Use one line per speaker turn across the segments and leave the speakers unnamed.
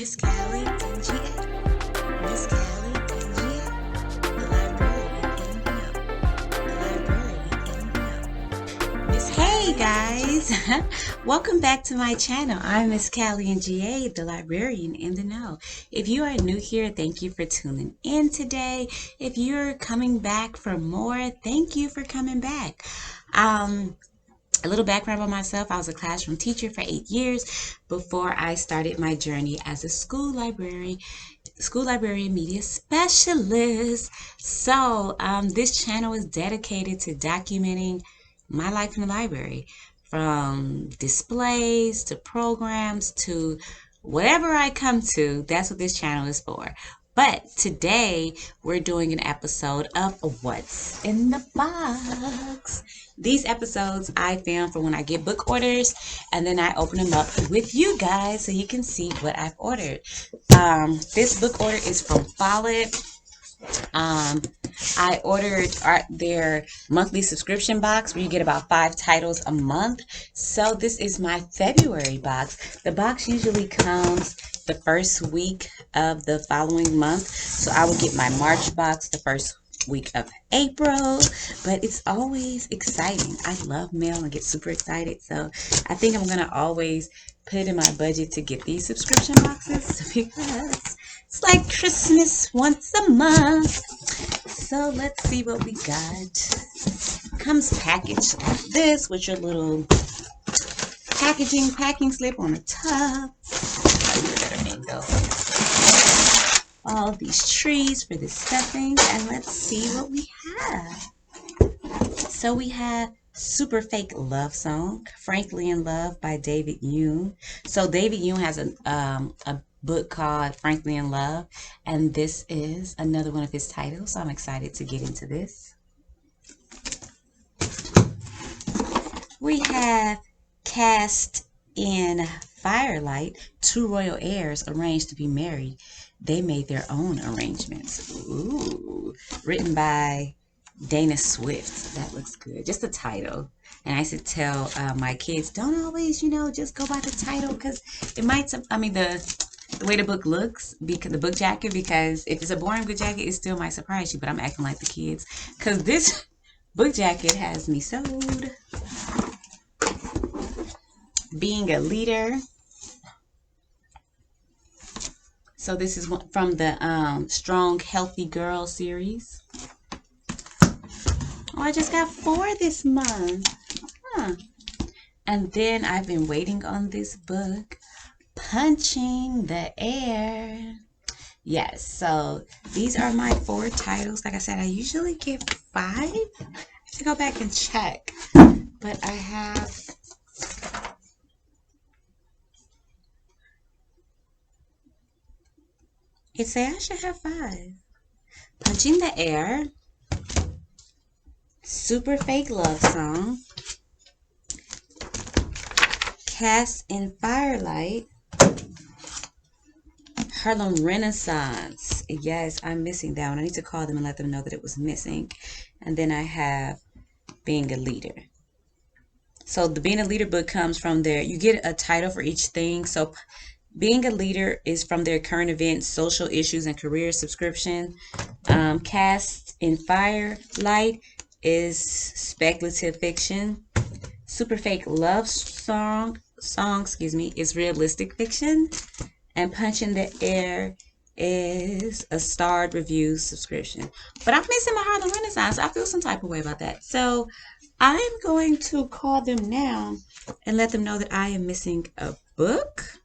Miss Callie and GA. Miss Callie and GA. The librarian in the know. The librarian in the know. Miss Hey guys! Welcome back to my channel. I'm Miss Callie and GA, the librarian in the know. If you are new here, thank you for tuning in today. If you're coming back for more, thank you for coming back. A little background about myself. I was a classroom teacher for 8 years before I started my journey as a school librarian media specialist. So this channel is dedicated to documenting my life in the library, from displays to programs to whatever I come to. That's what this channel is for. But today we're doing an episode of What's in the Box. These episodes I film for when I get book orders, and then I open them up with you guys so you can see what I've ordered. This book order is from Follet. I ordered their monthly subscription box where you get about 5 titles a month. So this is my February box. The box usually comes the first week of the following month. So I would get my March box the first week of April, but it's always exciting. I love mail and get super excited. So I think I'm going to always put it in my budget to get these subscription boxes because it's like Christmas once a month. So let's see what we got. Comes packaged like this with your little packing slip on the top. All these trees for the stuffing, and let's see what we have. So we have Super Fake Love Song, Frankly in Love by David Yoon. So David Yoon has a book called Frankly in Love, and this is another one of his titles, so I'm excited to get into this. We have Cast in Firelight, 2 royal heirs arranged to be married. They made their own arrangements. Ooh, written by Dana Swift. That looks good. Just the title. And I used to tell my kids, don't always, just go by the title, because it might, the way the book looks, because the book jacket, because if it's a boring book jacket, it still might surprise you, but I'm acting like the kids, because this book jacket has me sold. Being a Leader. So this is from the Strong Healthy Girl series. Oh, I just got 4 this month. Huh. And then I've been waiting on this book, Punching the Air. Yes, so these are my 4 titles. Like I said, I usually get 5. I have to go back and check. But I have... It says I should have 5. Punching the Air, Super Fake Love Song, Cast in Firelight, Harlem Renaissance. Yes, I'm missing that one. I need to call them and let them know that it was missing. And then I have Being a Leader. So the Being a Leader book comes from there. You get a title for each thing. So Being a Leader is from their current events, social issues, and career subscription. Cast in Firelight is speculative fiction. Super Fake Love Song, is realistic fiction. And Punching the Air is a starred review subscription. But I'm missing my Harlem Renaissance. I feel some type of way about that. So I'm going to call them now and let them know that I am missing a book.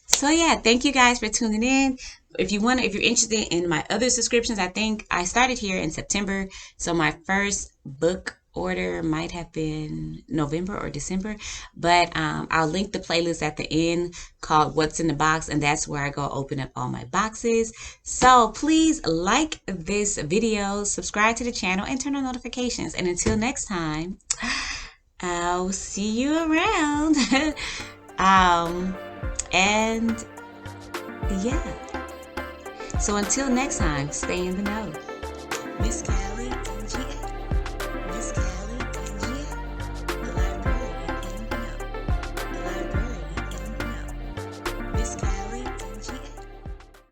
So yeah, thank you guys for tuning in. If you're interested in my other subscriptions, I think I started here in September. So my first book order might have been November or December, but I'll link the playlist at the end called What's in the Box, and that's where I go open up all my boxes. So please like this video, subscribe to the channel, and turn on notifications. And until next time, I'll see you around. And yeah, so until next time, stay in the know. Miss Callie.